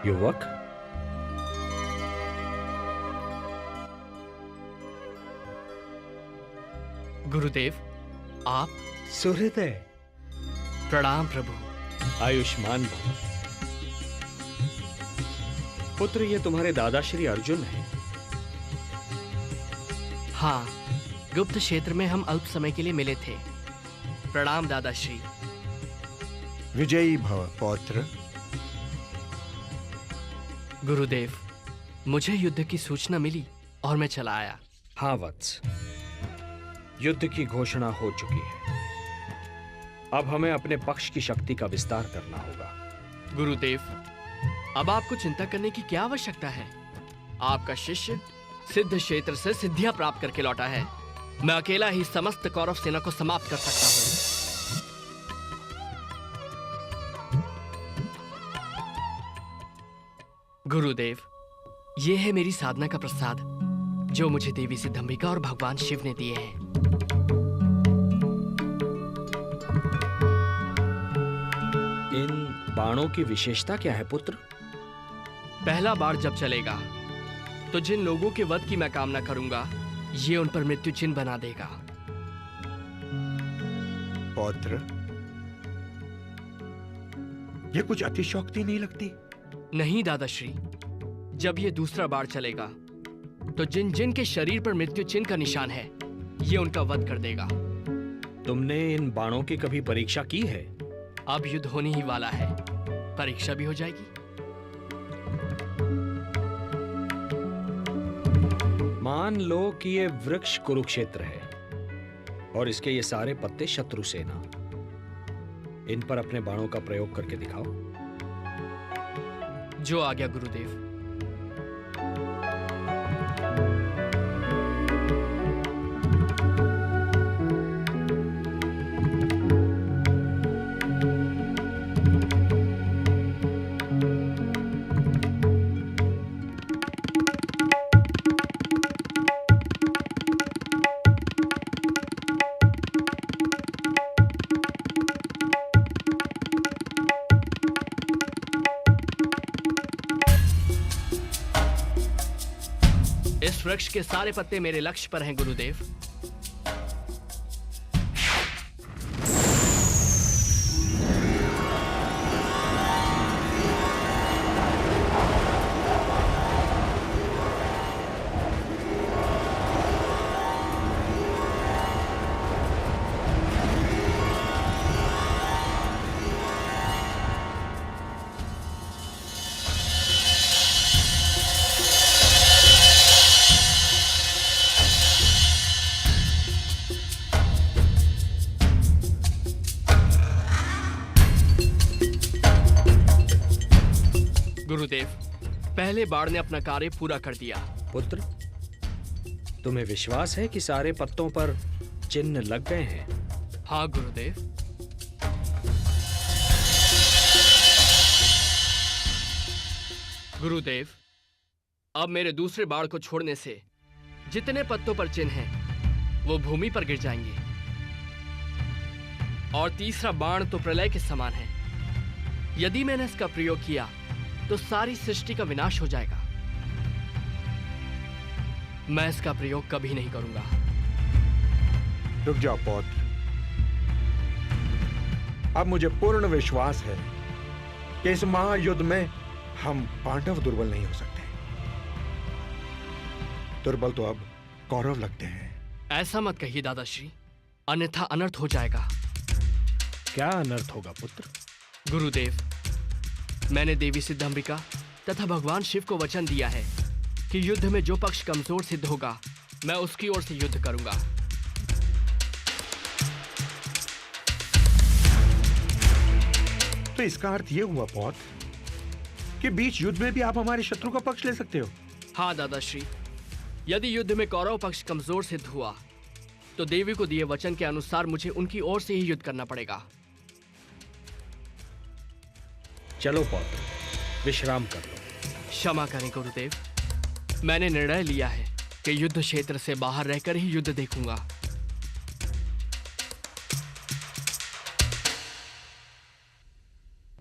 युवक, गुरुदेव, आप? सुहृदय, प्रणाम प्रभु। आयुष्मान भव। पुत्र, ये तुम्हारे दादा श्री अर्जुन हैं। हाँ, गुप्त क्षेत्र में हम अल्प समय के लिए मिले थे। प्रणाम दादाश्री। विजयी भव पौत्र। गुरुदेव, मुझे युद्ध की सूचना मिली और मैं चला आया। हाँ वत्स, युद्ध की घोषणा हो चुकी है। अब हमें अपने पक्ष की शक्ति का विस्तार करना होगा। गुरुदेव, अब आपको चिंता करने की क्या आवश्यकता है? आपका शिष्य सिद्ध क्षेत्र से सिद्धियां प्राप्त करके लौटा है। मैं अकेला ही समस्त कौरव सेना को समाप्त कर सकता हूं। गुरुदेव, यह है मेरी साधना का प्रसाद जो मुझे देवी सिद्धंबिका और भगवान शिव ने दिए हैं। इन बाणों की विशेषता क्या है पुत्र? पहला बाण जब चलेगा तो जिन लोगों के वध की मैं कामना करूंगा, ये उन पर मृत्यु चिन्ह बना देगा। पौत्र, ये कुछ अतिशयोक्ति नहीं लगती? नहीं दादाश्री, जब ये दूसरा बाण चलेगा तो जिन जिन के शरीर पर मृत्यु चिन्ह का निशान है, ये उनका वध कर देगा। तुमने इन बाणों की कभी परीक्षा की है? अब युद्ध होने ही वाला है, परीक्षा भी हो जाएगी। मान लो कि ये वृक्ष कुरुक्षेत्र है और इसके ये सारे पत्ते शत्रु सेना। इन पर अपने बाणों का प्रयोग करके दिखाओ। जो आ गया गुरुदेव। इस वृक्ष के सारे पत्ते मेरे लक्ष्य पर हैं गुरुदेव। गुरुदेव, पहले बाण ने अपना कार्य पूरा कर दिया। पुत्र, तुम्हें विश्वास है कि सारे पत्तों पर चिन्ह लग गए हैं? हाँ गुरुदेव। गुरुदेव, अब मेरे दूसरे बाण को छोड़ने से जितने पत्तों पर चिन्ह हैं, वो भूमि पर गिर जाएंगे। और तीसरा बाण तो प्रलय के समान है। यदि मैंने इसका प्रयोग किया तो सारी सृष्टि का विनाश हो जाएगा। मैं इसका प्रयोग कभी नहीं करूंगा। रुक जाओ पौत्र। अब मुझे पूर्ण विश्वास है कि इस महायुद्ध में हम पांडव दुर्बल नहीं हो सकते। दुर्बल तो अब कौरव लगते हैं। ऐसा मत कहिए दादाश्री, अन्यथा अनर्थ हो जाएगा। क्या अनर्थ होगा पुत्र? गुरुदेव, मैंने देवी सिद्धंबिका तथा भगवान शिव को वचन दिया है कि युद्ध में जो पक्ष कमजोर सिद्ध होगा, मैं उसकी ओर से युद्ध करूंगा। तो इसका अर्थ यह हुआ पौत्र कि बीच युद्ध में भी आप हमारे शत्रु का पक्ष ले सकते हो। हाँ दादाश्री, यदि युद्ध में कौरव पक्ष कमजोर सिद्ध हुआ तो देवी को दिए वचन के अनुसार मुझे उनकी ओर से ही युद्ध करना पड़ेगा। चलो पौत्र, विश्राम कर लो। क्षमा करें गुरुदेव, मैंने निर्णय लिया है कि युद्ध क्षेत्र से बाहर रहकर ही युद्ध देखूंगा।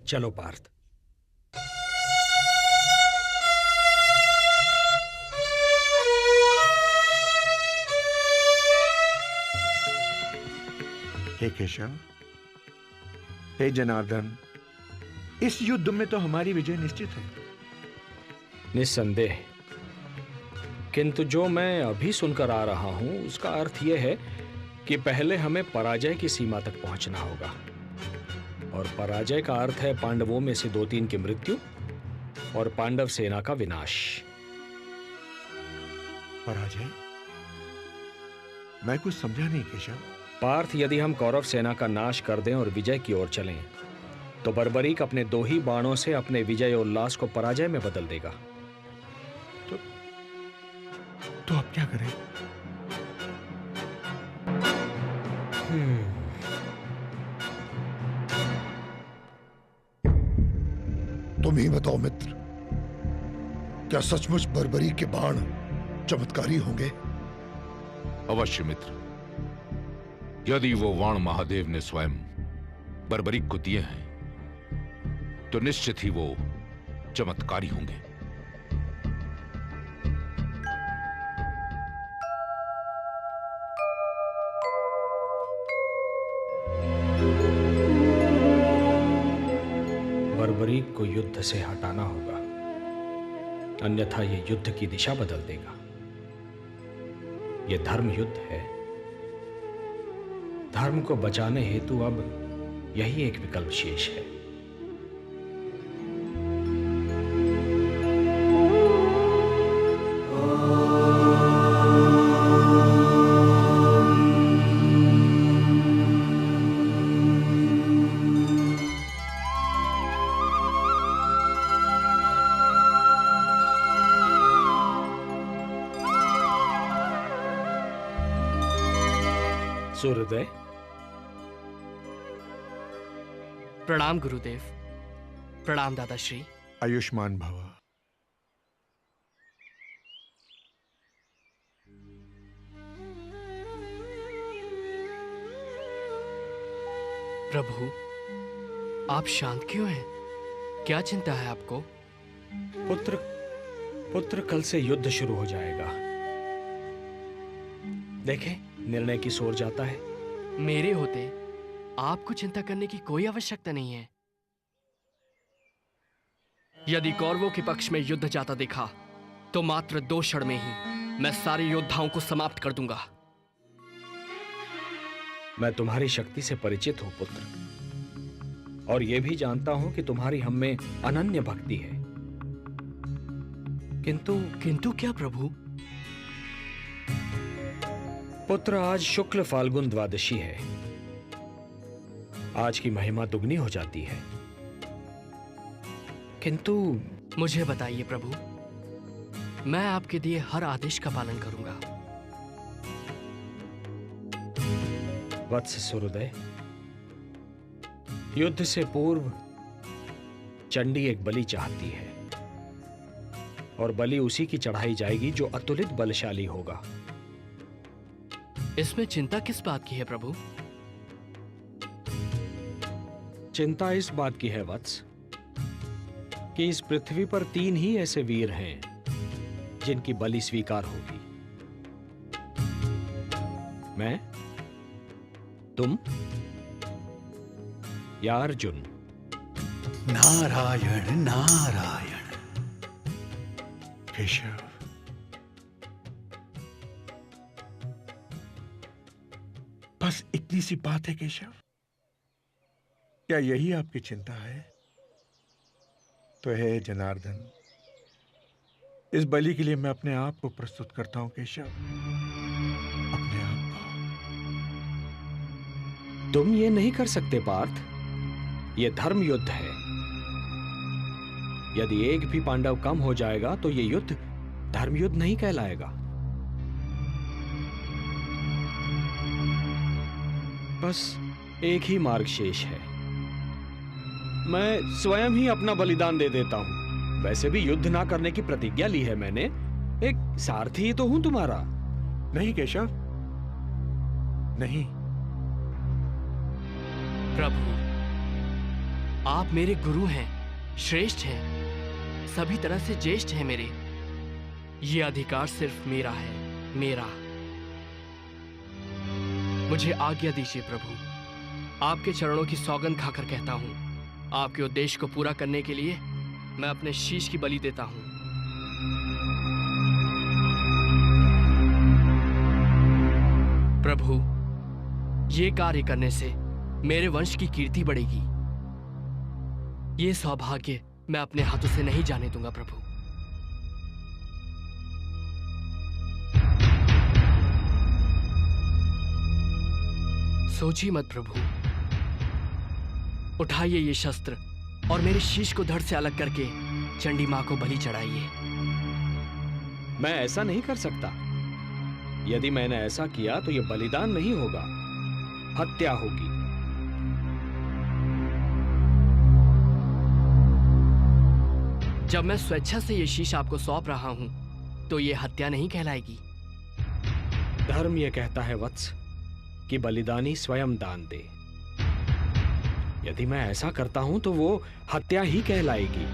चलो पार्थ। हे केशव, हे जनार्दन, इस युद्ध में तो हमारी विजय निश्चित है। निस्संदेह, किंतु जो मैं अभी सुनकर आ रहा हूं उसका अर्थ यह है कि पहले हमें पराजय की सीमा तक पहुंचना होगा, और पराजय का अर्थ है पांडवों में से 2-3 की मृत्यु और पांडव सेना का विनाश। पराजय? मैं कुछ समझा नहीं केशव। पार्थ, यदि हम कौरव सेना का नाश कर दें और विजय की ओर चलें, तो बर्बरीक अपने 2 ही बाणों से अपने विजय उल्लास को पराजय में बदल देगा। तो अब क्या करें? तुम ही बताओ मित्र, क्या सचमुच बर्बरी के बाण चमत्कारी होंगे? अवश्य मित्र, यदि वो वाण महादेव ने स्वयं बर्बरीक को दिए हैं तो निश्चित ही वो चमत्कारी होंगे। बर्बरीक को युद्ध से हटाना होगा, अन्यथा ये युद्ध की दिशा बदल देगा। ये धर्म युद्ध है। धर्म को बचाने हेतु अब यही एक विकल्प शेष है। सूर्योदय, प्रणाम गुरुदेव। प्रणाम दादाश्री। आयुष्मान भव। प्रभु, आप शांत क्यों हैं? क्या चिंता है आपको? पुत्र कल से युद्ध शुरू हो जाएगा। देखें, निर्णय की ओर जाता है। मेरे होते आपको चिंता करने की कोई आवश्यकता नहीं है। यदि कौरवों के पक्ष में युद्ध जाता देखा तो मात्र 2 क्षण में ही मैं सारे योद्धाओं को समाप्त कर दूंगा। मैं तुम्हारी शक्ति से परिचित हूं पुत्र, और यह भी जानता हूं कि तुम्हारी हम में अनन्य भक्ति है। किंतु क्या प्रभु? पुत्र, आज शुक्ल फाल्गुन द्वादशी है। आज की महिमा दुगनी हो जाती है। किंतु मुझे बताइए प्रभु, मैं आपके दिए हर आदेश का पालन करूंगा। वत्स सूर्योदय, युद्ध से पूर्व चंडी एक बलि चाहती है, और बलि उसी की चढ़ाई जाएगी जो अतुलित बलशाली होगा। इसमें चिंता किस बात की है प्रभु? चिंता इस बात की है वत्स कि इस पृथ्वी पर 3 ही ऐसे वीर हैं जिनकी बलि स्वीकार होगी। मैं, तुम या अर्जुन। नारायण नारायण। केशव, बस इतनी सी बात है केशव? क्या यही आपकी चिंता है? तो है जनार्दन, इस बलि के लिए मैं अपने आप को प्रस्तुत करता हूं केशव, अपने आप को। तुम ये नहीं कर सकते पार्थ, ये धर्म युद्ध है। यदि एक भी पांडव कम हो जाएगा तो ये युद्ध धर्म युद्ध नहीं कहलाएगा। बस एक ही मार्ग शेष है। मैं स्वयं ही अपना बलिदान दे देता हूं। वैसे भी युद्ध ना करने की प्रतिज्ञा ली है मैंने। एक सारथी ही तो हूं तुम्हारा। नहीं केशव, नहीं। प्रभु, आप मेरे गुरु हैं, श्रेष्ठ हैं, सभी तरह से ज्येष्ठ हैं मेरे। ये अधिकार सिर्फ मेरा है, मेरा। मुझे आज्ञा दीजिए प्रभु, आपके चरणों की सौगंध खाकर कहता हूं, आपके उद्देश्य को पूरा करने के लिए मैं अपने शीश की बलि देता हूं। प्रभु, ये कार्य करने से मेरे वंश की कीर्ति बढ़ेगी। ये सौभाग्य मैं अपने हाथों से नहीं जाने दूंगा प्रभु। सोचिए मत प्रभु, उठाइए ये शस्त्र और मेरे शीश को धड़ से अलग करके चंडी मां को बलि चढ़ाइए। मैं ऐसा नहीं कर सकता। यदि मैंने ऐसा किया तो यह बलिदान नहीं होगा, हत्या होगी। जब मैं स्वेच्छा से ये शीश आपको सौंप रहा हूं तो ये हत्या नहीं कहलाएगी। धर्म यह कहता है वत्स कि बलिदानी स्वयं दान दे। यदि मैं ऐसा करता हूं तो वो हत्या ही कहलाएगी।